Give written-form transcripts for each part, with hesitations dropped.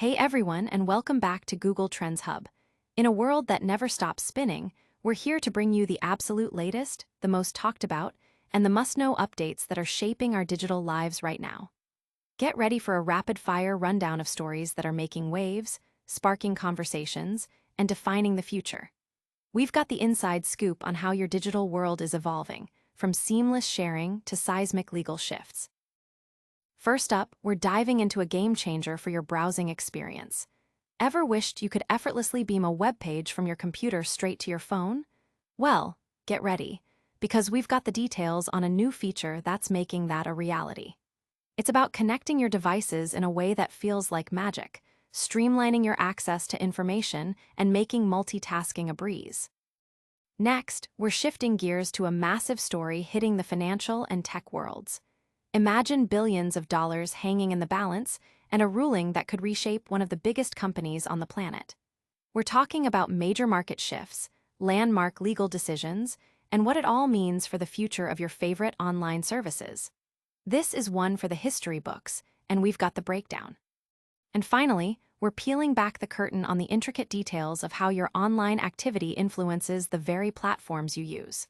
Hey everyone, and welcome back to Google Trends Hub. In a world that never stops spinning, we're here to bring you the absolute latest, the most talked about, and the must-know updates that are shaping our digital lives right now. Get ready for a rapid-fire rundown of stories that are making waves, sparking conversations, and defining the future. We've got the inside scoop on how your digital world is evolving, from seamless sharing to seismic legal shifts. First up, we're diving into a game changer for your browsing experience. Ever wished you could effortlessly beam a web page from your computer straight to your phone? Well, get ready, because we've got the details on a new feature that's making that a reality. It's about connecting your devices in a way that feels like magic, streamlining your access to information and making multitasking a breeze. Next, we're shifting gears to a massive story hitting the financial and tech worlds. Imagine billions of dollars hanging in the balance and a ruling that could reshape one of the biggest companies on the planet. We're talking about major market shifts, landmark legal decisions, and what it all means for the future of your favorite online services. This is one for the history books, and we've got the breakdown. And finally, we're peeling back the curtain on the intricate details of how your online activity influences the very platforms you use.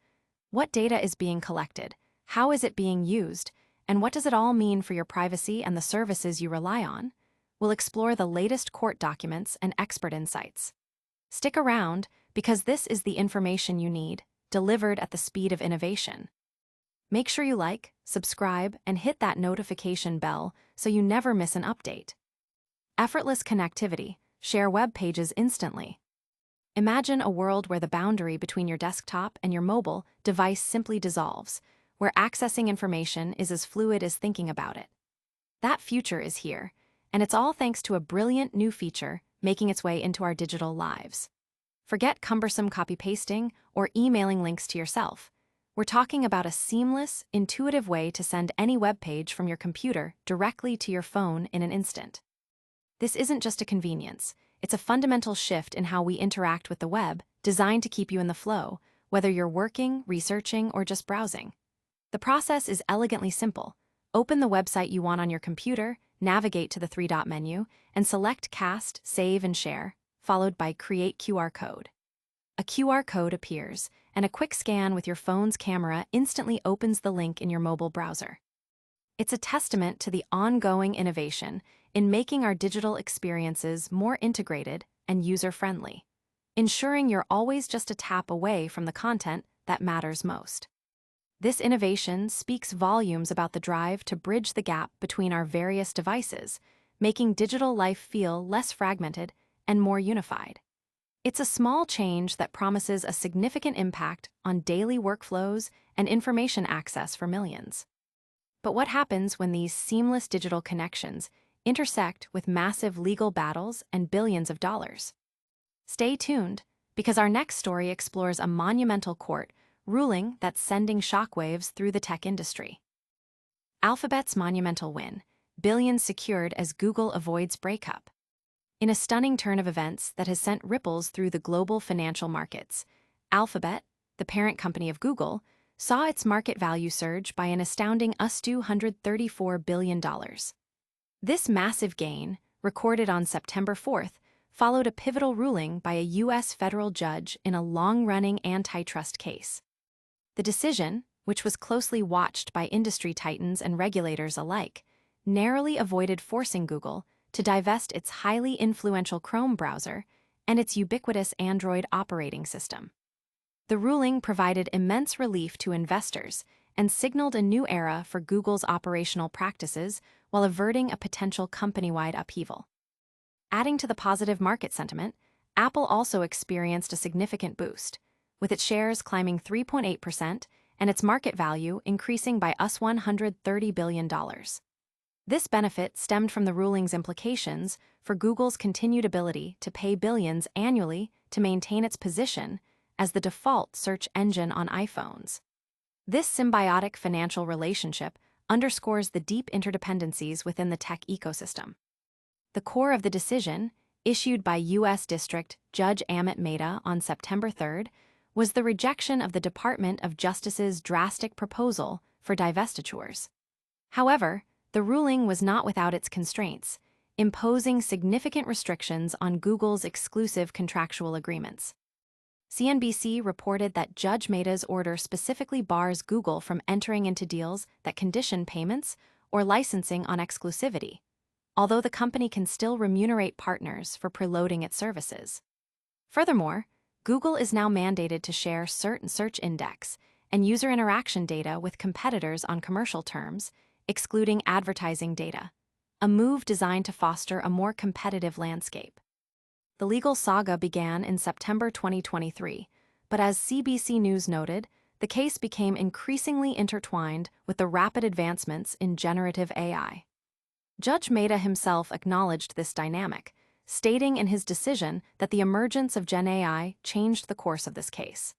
What data is being collected? How is it being used? And what does it all mean for your privacy and the services you rely on? We'll explore the latest court documents and expert insights. Stick around, because this is the information you need, delivered at the speed of innovation. Make sure you like, subscribe, and hit that notification bell so you never miss an update. Effortless connectivity. Share web pages instantly. Imagine a world where the boundary between your desktop and your mobile device simply dissolves, where accessing information is as fluid as thinking about it. That future is here, and it's all thanks to a brilliant new feature making its way into our digital lives. Forget cumbersome copy-pasting or emailing links to yourself. We're talking about a seamless, intuitive way to send any web page from your computer directly to your phone in an instant. This isn't just a convenience, it's a fundamental shift in how we interact with the web, designed to keep you in the flow, whether you're working, researching, or just browsing. The process is elegantly simple. Open the website you want on your computer, navigate to the three-dot menu, and select Cast, Save, and Share, followed by Create QR Code. A QR code appears, and a quick scan with your phone's camera instantly opens the link in your mobile browser. It's a testament to the ongoing innovation in making our digital experiences more integrated and user-friendly, ensuring you're always just a tap away from the content that matters most. This innovation speaks volumes about the drive to bridge the gap between our various devices, making digital life feel less fragmented and more unified. It's a small change that promises a significant impact on daily workflows and information access for millions. But what happens when these seamless digital connections intersect with massive legal battles and billions of dollars? Stay tuned, because our next story explores a monumental court ruling that's sending shockwaves through the tech industry. Alphabet's monumental win, billions secured as Google avoids breakup. In a stunning turn of events that has sent ripples through the global financial markets, Alphabet, the parent company of Google, saw its market value surge by an astounding $234 billion. This massive gain, recorded on September 4th, followed a pivotal ruling by a U.S. federal judge in a long-running antitrust case. The decision, which was closely watched by industry titans and regulators alike, narrowly avoided forcing Google to divest its highly influential Chrome browser and its ubiquitous Android operating system. The ruling provided immense relief to investors and signaled a new era for Google's operational practices while averting a potential company-wide upheaval. Adding to the positive market sentiment, Apple also experienced a significant boost, with its shares climbing 3.8% and its market value increasing by $130 billion. This benefit stemmed from the ruling's implications for Google's continued ability to pay billions annually to maintain its position as the default search engine on iPhones. This symbiotic financial relationship underscores the deep interdependencies within the tech ecosystem. The core of the decision, issued by U.S. District Judge Amit Mehta on September 3rd, was the rejection of the Department of Justice's drastic proposal for divestitures. However, the ruling was not without its constraints. imposing significant restrictions on Google's exclusive contractual agreements. CNBC reported that Judge Meda's order specifically bars Google from entering into deals that condition payments or licensing on exclusivity, although the company can still remunerate partners for preloading its services. Furthermore, Google is now mandated to share certain search index and user interaction data with competitors on commercial terms, excluding advertising data, a move designed to foster a more competitive landscape. The legal saga began in September 2023, but as CBC News noted, the case became increasingly intertwined with the rapid advancements in generative AI. Judge Meda himself acknowledged this dynamic, stating in his decision that the emergence of Gen AI changed the course of this case.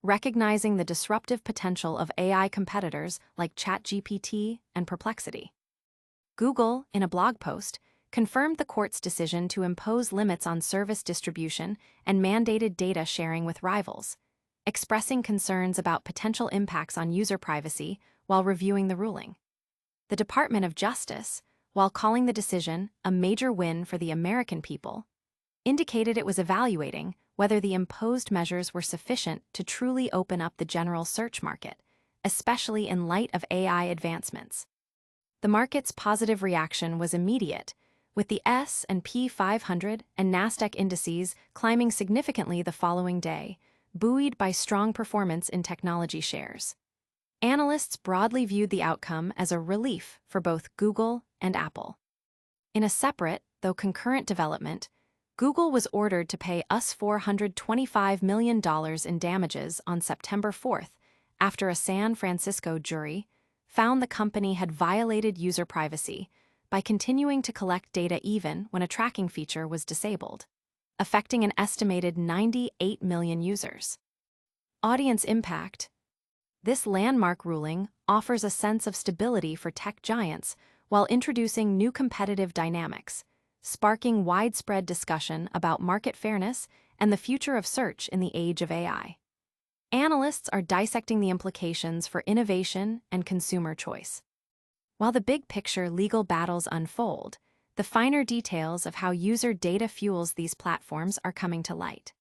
Recognizing the disruptive potential of AI competitors like ChatGPT and Perplexity. Google, in a blog post, confirmed the court's decision to impose limits on service distribution and mandated data sharing with rivals, expressing concerns about potential impacts on user privacy while reviewing the ruling. The Department of Justice, while calling the decision a major win for the American people, indicated it was evaluating whether the imposed measures were sufficient to truly open up the general search market, especially in light of AI advancements. The market's positive reaction was immediate, with the S&P 500 and Nasdaq indices climbing significantly the following day, buoyed by strong performance in technology shares. Analysts broadly viewed the outcome as a relief for both Google and Apple. In a separate, though concurrent development, Google was ordered to pay us $425 million in damages on September 4th after a San Francisco jury found the company had violated user privacy by continuing to collect data even when a tracking feature was disabled, affecting an estimated 98 million users. Audience impact. This landmark ruling offers a sense of stability for tech giants while introducing new competitive dynamics, sparking widespread discussion about market fairness and the future of search in the age of AI. Analysts are dissecting the implications for innovation and consumer choice. While the big picture legal battles unfold, the finer details of how user data fuels these platforms are coming to light.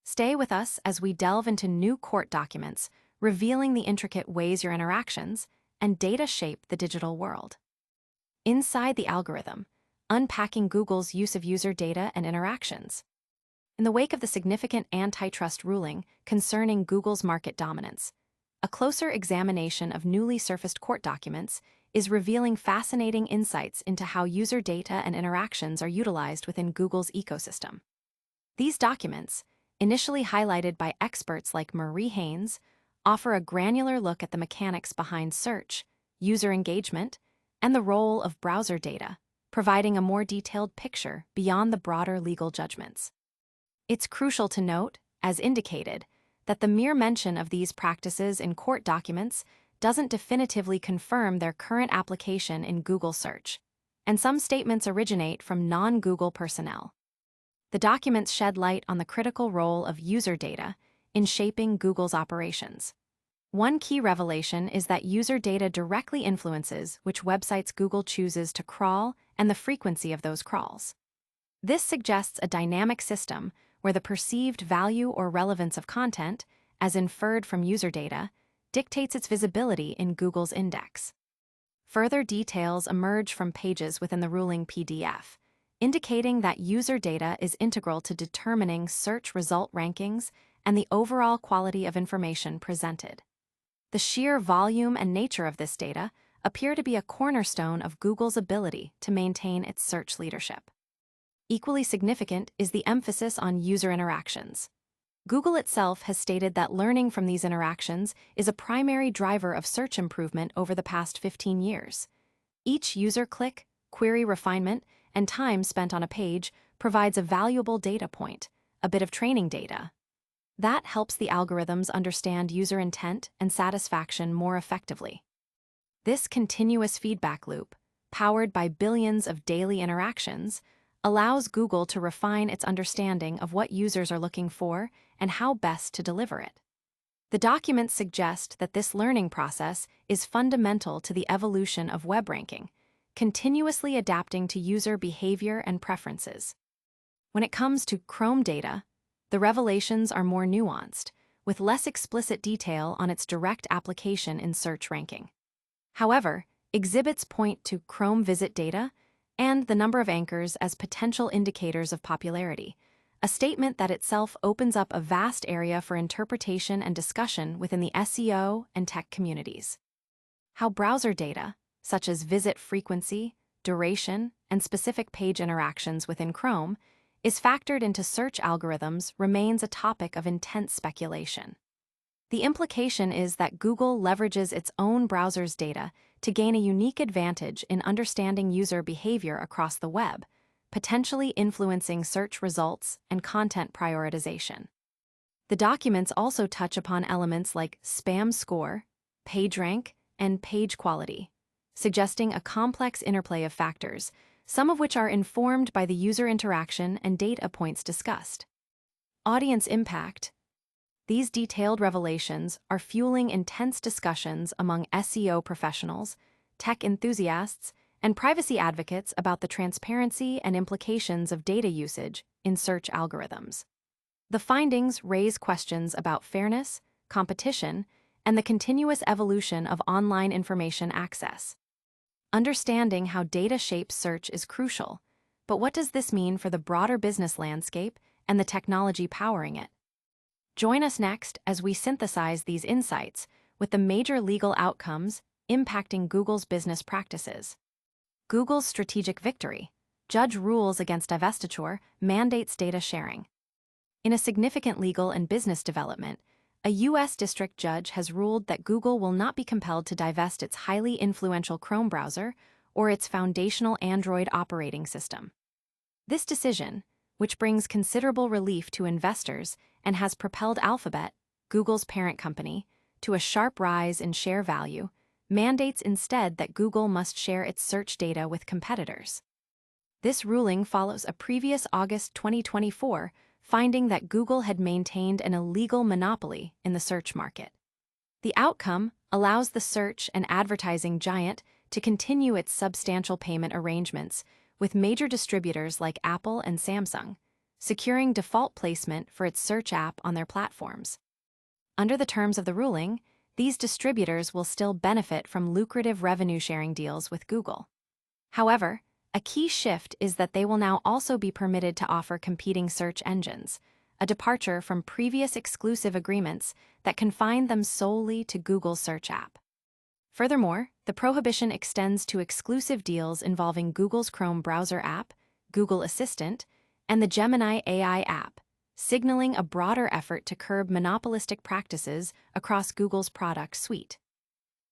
Stay with us as we delve into new court documents, revealing the intricate ways your interactions and data shape the digital world. Inside the algorithm, unpacking Google's use of user data and interactions. In the wake of the significant antitrust ruling concerning Google's market dominance, a closer examination of newly surfaced court documents is revealing fascinating insights into how user data and interactions are utilized within Google's ecosystem. These documents, initially highlighted by experts like Marie Haynes, offer a granular look at the mechanics behind search, user engagement, and the role of browser data, providing a more detailed picture beyond the broader legal judgments. It's crucial to note, as indicated, that the mere mention of these practices in court documents doesn't definitively confirm their current application in Google search, and some statements originate from non-Google personnel. The documents shed light on the critical role of user data in shaping Google's operations. One key revelation is that user data directly influences which websites Google chooses to crawl and the frequency of those crawls. This suggests a dynamic system where the perceived value or relevance of content, as inferred from user data, dictates its visibility in Google's index. Further details emerge from pages within the ruling PDF, indicating that user data is integral to determining search result rankings and the overall quality of information presented. The sheer volume and nature of this data appear to be a cornerstone of Google's ability to maintain its search leadership. Equally significant is the emphasis on user interactions. Google itself has stated that learning from these interactions is a primary driver of search improvement over the past 15 years. Each user click, query refinement, and time spent on a page provides a valuable data point, a bit of training data. That helps the algorithms understand user intent and satisfaction more effectively. This continuous feedback loop, powered by billions of daily interactions, allows Google to refine its understanding of what users are looking for and how best to deliver it. The documents suggest that this learning process is fundamental to the evolution of web ranking, continuously adapting to user behavior and preferences. When it comes to Chrome data, the revelations are more nuanced, with less explicit detail on its direct application in search ranking. However, exhibits point to Chrome visit data and the number of anchors as potential indicators of popularity, a statement that itself opens up a vast area for interpretation and discussion within the SEO and tech communities. How browser data, such as visit frequency, duration, and specific page interactions within Chrome, is factored into search algorithms remains a topic of intense speculation. The implication is that Google leverages its own browser's data to gain a unique advantage in understanding user behavior across the web, potentially influencing search results and content prioritization. The documents also touch upon elements like spam score, PageRank, and page quality, suggesting a complex interplay of factors, some of which are informed by the user interaction and data points discussed. Audience impact. These detailed revelations are fueling intense discussions among SEO professionals, tech enthusiasts, and privacy advocates about the transparency and implications of data usage in search algorithms. The findings raise questions about fairness, competition, and the continuous evolution of online information access. Understanding how data shapes search is crucial, but what does this mean for the broader business landscape and the technology powering it? Join us next as we synthesize these insights with the major legal outcomes impacting Google's business practices. Google's strategic victory. Judge rules against divestiture, mandates data sharing. In a significant legal and business development, a U.S. district judge has ruled that Google will not be compelled to divest its highly influential Chrome browser or its foundational Android operating system. This decision, which brings considerable relief to investors and has propelled Alphabet, Google's parent company, to a sharp rise in share value, mandates instead that Google must share its search data with competitors. This ruling follows a previous August 2024 finding that Google had maintained an illegal monopoly in the search market. The outcome allows the search and advertising giant to continue its substantial payment arrangements with major distributors like Apple and Samsung, securing default placement for its search app on their platforms. Under the terms of the ruling, these distributors will still benefit from lucrative revenue-sharing deals with Google. However, a key shift is that they will now also be permitted to offer competing search engines, a departure from previous exclusive agreements that confined them solely to Google's search app. Furthermore, the prohibition extends to exclusive deals involving Google's Chrome browser app, Google Assistant, and the Gemini AI app, signaling a broader effort to curb monopolistic practices across Google's product suite.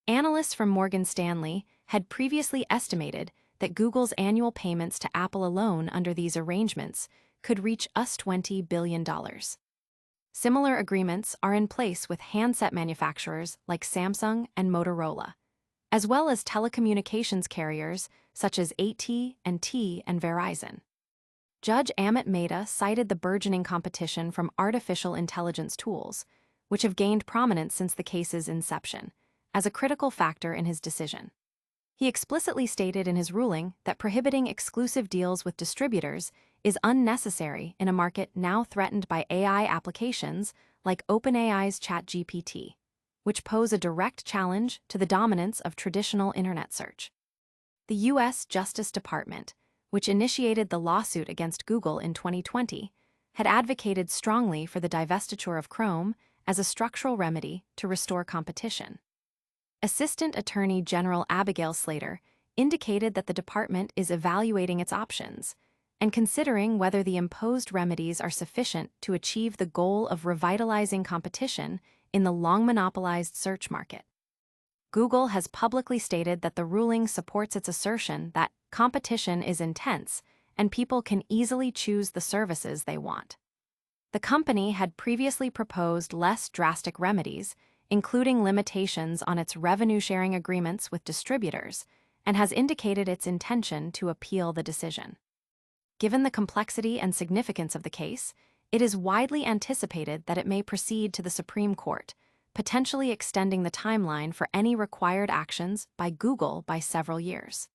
Analysts from Morgan Stanley had previously estimated that Google's annual payments to Apple alone under these arrangements could reach $20 billion. Similar agreements are in place with handset manufacturers like Samsung and Motorola, as well as telecommunications carriers such as AT&T and Verizon. Judge Amit Mehta cited the burgeoning competition from artificial intelligence tools, which have gained prominence since the case's inception, as a critical factor in his decision. He explicitly stated in his ruling that prohibiting exclusive deals with distributors is unnecessary in a market now threatened by AI applications like OpenAI's ChatGPT, which pose a direct challenge to the dominance of traditional internet search. The U.S. Justice Department, which initiated the lawsuit against Google in 2020, had advocated strongly for the divestiture of Chrome as a structural remedy to restore competition. Assistant Attorney General Abigail Slater indicated that the department is evaluating its options and considering whether the imposed remedies are sufficient to achieve the goal of revitalizing competition in the long-monopolized search market. Google has publicly stated that the ruling supports its assertion that competition is intense and people can easily choose the services they want. The company had previously proposed less drastic remedies, including limitations on its revenue-sharing agreements with distributors, and has indicated its intention to appeal the decision. Given the complexity and significance of the case, it is widely anticipated that it may proceed to the Supreme Court, potentially extending the timeline for any required actions by Google by several years.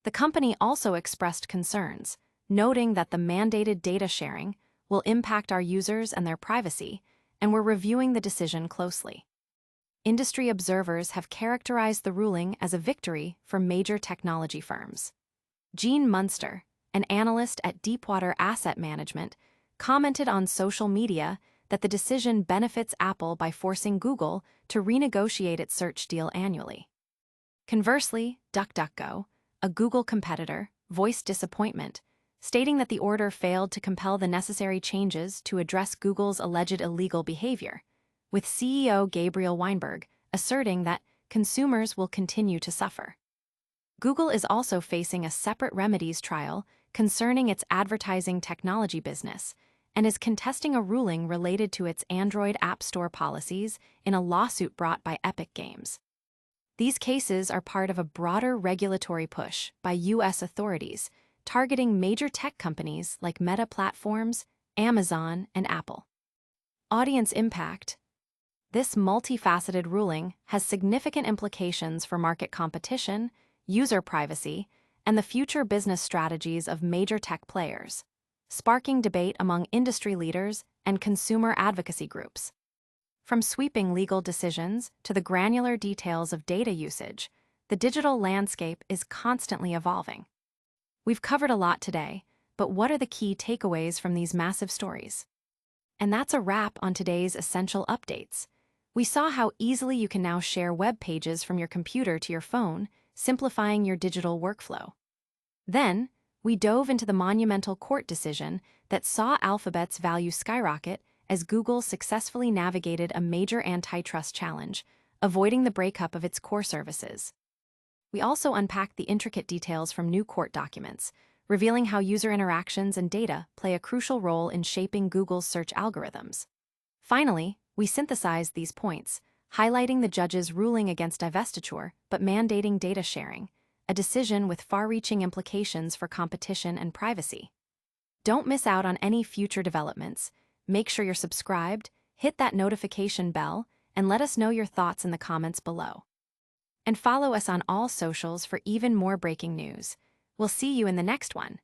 The company also expressed concerns, noting that the mandated data sharing will impact our users and their privacy, and we're reviewing the decision closely. Industry observers have characterized the ruling as a victory for major technology firms. Gene Munster, an analyst at Deepwater Asset Management, commented on social media that the decision benefits Apple by forcing Google to renegotiate its search deal annually. Conversely, DuckDuckGo, a Google competitor, voiced disappointment, stating that the order failed to compel the necessary changes to address Google's alleged illegal behavior, with CEO Gabriel Weinberg asserting that consumers will continue to suffer. Google is also facing a separate remedies trial concerning its advertising technology business and is contesting a ruling related to its Android App Store policies in a lawsuit brought by Epic Games. These cases are part of a broader regulatory push by U.S. authorities targeting major tech companies like Meta Platforms, Amazon, and Apple. Audience impact. This multifaceted ruling has significant implications for market competition, user privacy, and the future business strategies of major tech players, sparking debate among industry leaders and consumer advocacy groups. From sweeping legal decisions to the granular details of data usage, the digital landscape is constantly evolving. We've covered a lot today, but what are the key takeaways from these massive stories? And that's a wrap on today's essential updates. We saw how easily you can now share web pages from your computer to your phone, simplifying your digital workflow. Then, we dove into the monumental court decision that saw Alphabet's value skyrocket as Google successfully navigated a major antitrust challenge, avoiding the breakup of its core services. We also unpacked the intricate details from new court documents, revealing how user interactions and data play a crucial role in shaping Google's search algorithms. Finally, we synthesized these points, highlighting the judge's ruling against divestiture but mandating data sharing, a decision with far-reaching implications for competition and privacy. Don't miss out on any future developments. Make sure you're subscribed, hit that notification bell, and let us know your thoughts in the comments below. And follow us on all socials for even more breaking news. We'll see you in the next one.